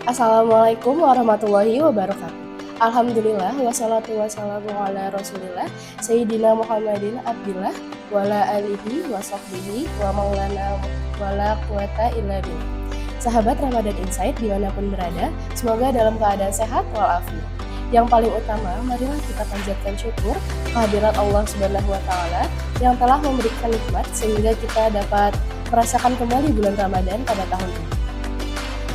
Assalamualaikum warahmatullahi wabarakatuh. Alhamdulillah wassalatu wassalamu ala Rasulillah Sayyidina Muhammadin Abdillah wala alihi wa sahbihi wa maulana wala quwata illa billah. Sahabat Ramadan Insight dimanapun berada, semoga dalam keadaan sehat walafiat. Yang paling utama, marilah kita panjatkan syukur kehadirat Allah Subhanahu wa taala yang telah memberikan nikmat sehingga kita dapat merasakan kembali bulan Ramadan pada tahun ini.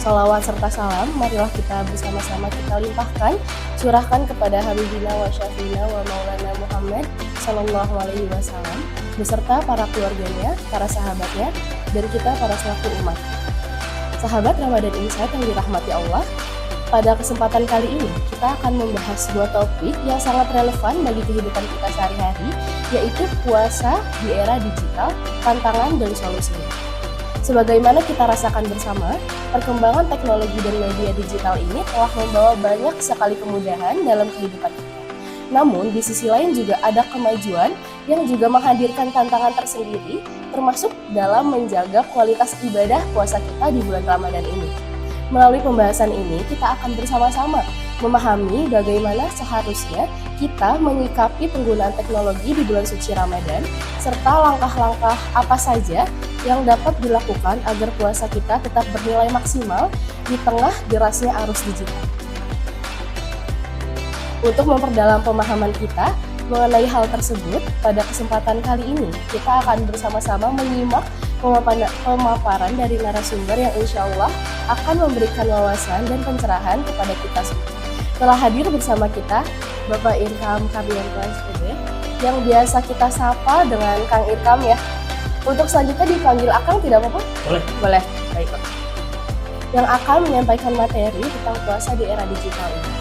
Salawat serta salam, marilah kita bersama-sama kita limpahkan, curahkan kepada Habibina wa Syafiina wa Maulana Muhammad Sallallahu Alaihi Wasallam beserta para keluarganya, para sahabatnya, dan kita para selaku umat. Sahabat Ramadan Insight yang dirahmati Allah, pada kesempatan kali ini kita akan membahas sebuah topik yang sangat relevan bagi kehidupan kita sehari-hari, yaitu puasa di era digital, tantangan dan solusinya. Sebagaimana kita rasakan bersama, perkembangan teknologi dan media digital ini telah membawa banyak sekali kemudahan dalam kehidupan kita. Namun, di sisi lain juga ada kemajuan yang juga menghadirkan tantangan tersendiri, termasuk dalam menjaga kualitas ibadah puasa kita di bulan Ramadan ini. Melalui pembahasan ini, kita akan bersama-sama memahami bagaimana seharusnya kita menyikapi penggunaan teknologi di bulan suci Ramadan, serta langkah-langkah apa saja yang dapat dilakukan agar puasa kita tetap bernilai maksimal di tengah derasnya arus digital. Untuk memperdalam pemahaman kita mengenai hal tersebut, pada kesempatan kali ini kita akan bersama-sama menyimak pemaparan dari narasumber yang insya Allah akan memberikan wawasan dan pencerahan kepada kita semua. Telah hadir bersama kita Bapak Irkam Kardianto SPD yang biasa kita sapa dengan Kang Irkam ya. Untuk selanjutnya dipanggil Akang tidak apa-apa? Boleh. Boleh, baik Pak. Yang akan menyampaikan materi tentang puasa di era digital ini.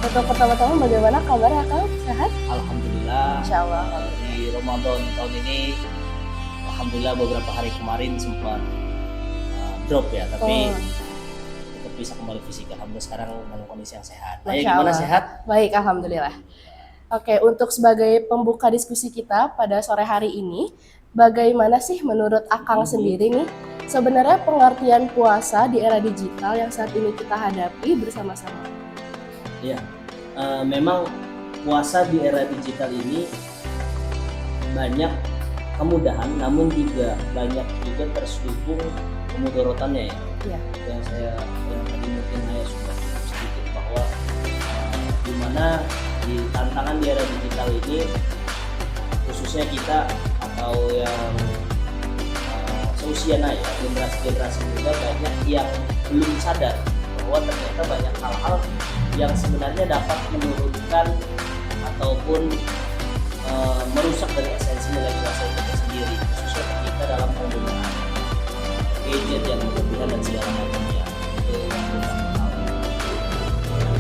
Untuk pertama-tama bagaimana kabar Akang? Sehat? Alhamdulillah. Insya Allah. Di Ramadan tahun ini, alhamdulillah beberapa hari kemarin sempat drop ya, tapi tetap bisa kembali fisik. Alhamdulillah sekarang dalam kondisi yang sehat. Masya Gimana Allah. sehat? Baik, alhamdulillah. Oke, untuk sebagai pembuka diskusi kita pada sore hari ini, bagaimana sih menurut Akang sendiri nih sebenarnya pengertian puasa di era digital yang saat ini kita hadapi bersama-sama? Ya, memang puasa di era digital ini banyak kemudahan, namun juga banyak juga terselubung kemudorotannya ya. Iya. Yang tadi mungkin saya sudah sedikit bahwa di mana di tantangan di era digital ini khususnya kita atau yang seusia ya, generasi muda banyak yang belum sadar bahwa ternyata banyak hal-hal yang sebenarnya dapat menurunkan ataupun merusak dari esensi nilai puasa itu sendiri, khususnya ketika dalam penggunaan gadget yang berlebihan dan segala macamnya.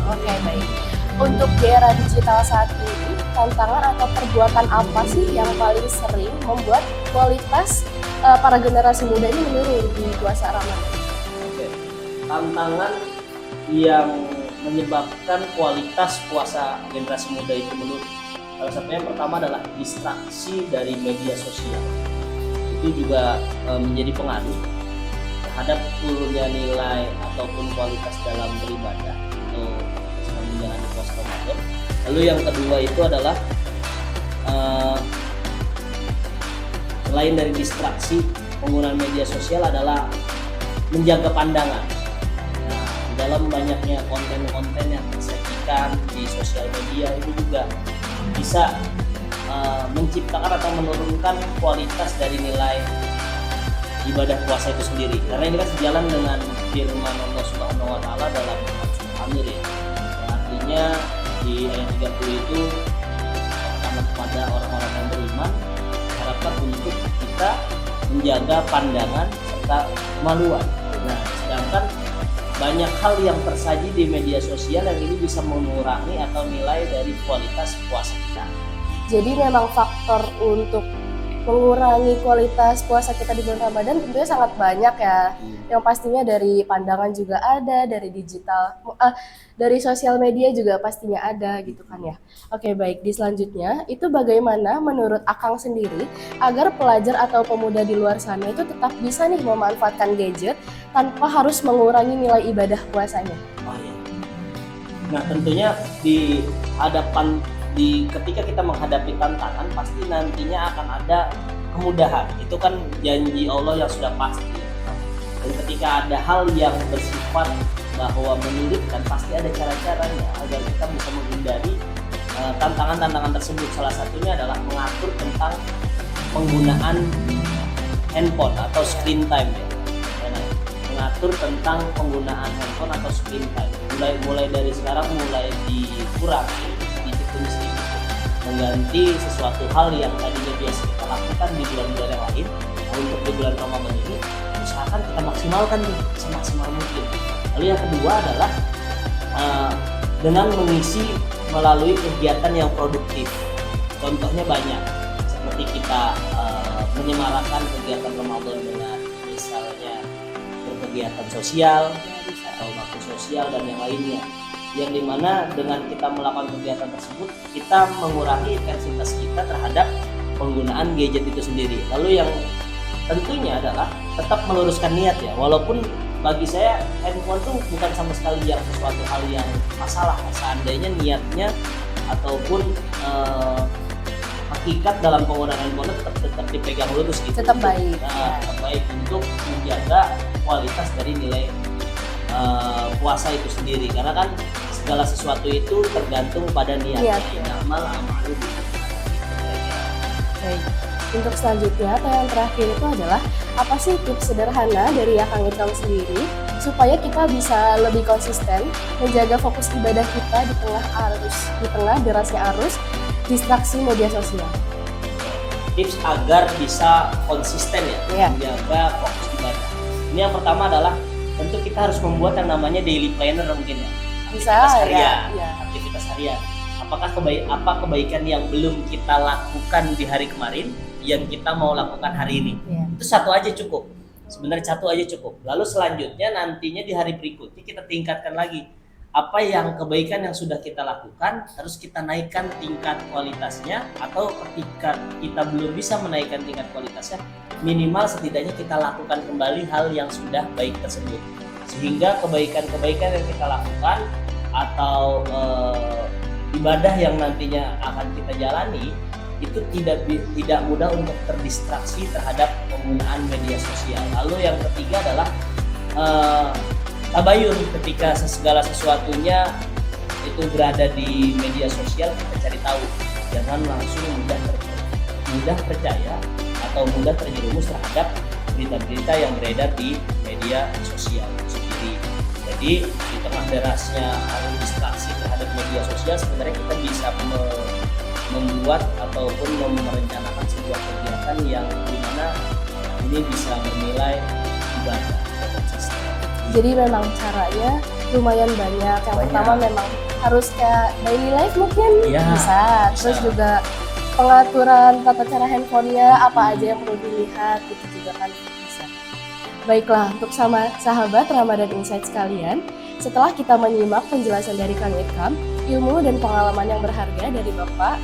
Oke, baik. Untuk di era digital saat ini, tantangan atau perbuatan apa sih yang paling sering membuat kualitas para generasi muda ini menurun di puasa Ramadan? Oke. Tantangan yang menyebabkan kualitas puasa generasi muda itu menurun. Salah satunya yang pertama adalah distraksi dari media sosial. Itu juga menjadi pengaruh terhadap turunnya nilai ataupun kualitas dalam beribadah atau menjalani puasa Ramadan. Lalu yang kedua itu adalah selain dari distraksi, penggunaan media sosial adalah menjaga pandangan. Nah, dalam banyaknya konten-konten yang tersajikan di sosial media itu juga bisa menciptakan atau menurunkan kualitas dari nilai ibadah puasa itu sendiri. Karena ini kan sejalan dengan firman Allah Subhanahu wa taala dalam Al-Qur'an ya. Artinya di ayat 30 itu kepada orang-orang yang beriman harapkan untuk kita menjaga pandangan serta kemaluan. Nah, sedangkan banyak hal yang tersaji di media sosial yang ini bisa mengurangi atau nilai dari kualitas puasa kita. Jadi memang faktor untuk mengurangi kualitas puasa kita di bulan Ramadan tentunya sangat banyak ya. Yang pastinya dari pandangan juga ada, dari digital, dari sosial media juga pastinya ada gitu kan ya. Oke, baik, di selanjutnya itu bagaimana menurut Akang sendiri agar pelajar atau pemuda di luar sana itu tetap bisa nih memanfaatkan gadget tanpa harus mengurangi nilai ibadah puasanya? Oh iya. Nah, tentunya ketika kita menghadapi tantangan pasti nantinya akan ada kemudahan. Itu kan janji Allah yang sudah pasti. Dan ketika ada hal yang bersifat bahwa menyulitkan, pasti ada cara-caranya agar kita bisa menghindari tantangan-tantangan tersebut. Salah satunya adalah mengatur tentang penggunaan handphone atau screen time ya. Mengatur tentang penggunaan handphone atau screen time. Mulai dari sekarang mulai dikurangi sedikit demi sedikit, mengganti sesuatu hal yang tadinya biasa kita lakukan di bulan-bulan yang lain. Untuk di bulan Ramadan ini usahakan kita maksimalkan nih semaksimal mungkin. Lalu yang kedua adalah dengan mengisi melalui kegiatan yang produktif. Contohnya banyak, seperti kita menyemarakan kegiatan Ramadan dengan misalnya berkegiatan sosial atau bakti sosial dan yang lainnya, yang dimana dengan kita melakukan kegiatan tersebut kita mengurangi intensitas kita terhadap penggunaan gadget itu sendiri. Lalu yang tentunya adalah tetap meluruskan niat ya, walaupun bagi saya handphone tuh bukan sama sekali yang sesuatu hal yang masalah seandainya niatnya ataupun hakikat dalam penggunaan handphone tetap dipegang lurus gitu. Tetap baik. Tetap baik untuk menjaga kualitas dari nilai puasa itu sendiri, karena kan segala sesuatu itu tergantung pada niatnya. Amal amalu. Baik. Untuk selanjutnya atau yang terakhir itu adalah apa sih tips sederhana dari Akang Ikram sendiri supaya kita bisa lebih konsisten menjaga fokus ibadah kita di tengah derasnya arus distraksi media sosial? Tips agar bisa konsisten ya, menjaga fokus ibadah. Ini yang pertama adalah tentu kita harus membuat yang namanya daily planner mungkin ya. Aktivitas harian. Aktivitas harian. Apa kebaikan yang belum kita lakukan di hari kemarin yang kita mau lakukan hari ini? Itu satu aja cukup. Sebenarnya satu aja cukup. Lalu selanjutnya nantinya di hari berikutnya kita tingkatkan lagi. Apa yang kebaikan yang sudah kita lakukan harus kita naikkan tingkat kualitasnya, atau ketika kita belum bisa menaikkan tingkat kualitasnya, minimal setidaknya kita lakukan kembali hal yang sudah baik tersebut. Sehingga kebaikan-kebaikan yang kita lakukan atau ibadah yang nantinya akan kita jalani itu tidak mudah untuk terdistraksi terhadap penggunaan media sosial. Lalu yang ketiga adalah tabayun. Ketika segala sesuatunya itu berada di media sosial, kita cari tahu, jangan langsung mudah percaya atau mudah terjerumus terhadap berita-berita yang beredar di media sosial itu sendiri. Jadi di tengah derasnya distraksi terhadap media sosial, sebenarnya kita bisa membuat ataupun merencanakan sebuah kegiatan yang dimana ini bisa bernilai ibadah atau konsisten. Jadi memang caranya lumayan banyak. Yang pertama memang harus kayak daily life mungkin bisa. Terus juga pengaturan tata cara handphonenya apa aja yang perlu dilihat gitu juga kan bisa. Baiklah, untuk sama sahabat Ramadan Insight sekalian, setelah kita menyimak penjelasan dari Kang Ikram, ilmu dan pengalaman yang berharga dari Bapak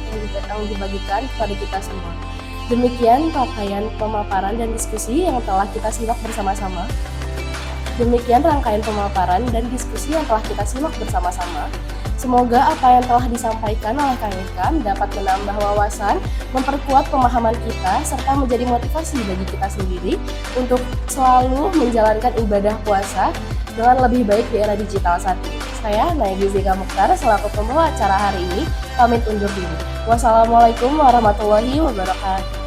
yang dibagikan kepada kita semua. Demikian pemaparan dan diskusi yang telah kita simak bersama-sama. Demikian rangkaian pemaparan dan diskusi yang telah kita simak bersama-sama. Semoga apa yang telah disampaikan oleh Kang Ikram dapat menambah wawasan, memperkuat pemahaman kita, serta menjadi motivasi bagi kita sendiri untuk selalu menjalankan ibadah puasa dengan lebih baik di era digital saat ini. Saya Naya Gizika Mukhtar selaku pembawa acara hari ini pamit undur diri. Wassalamualaikum warahmatullahi wabarakatuh.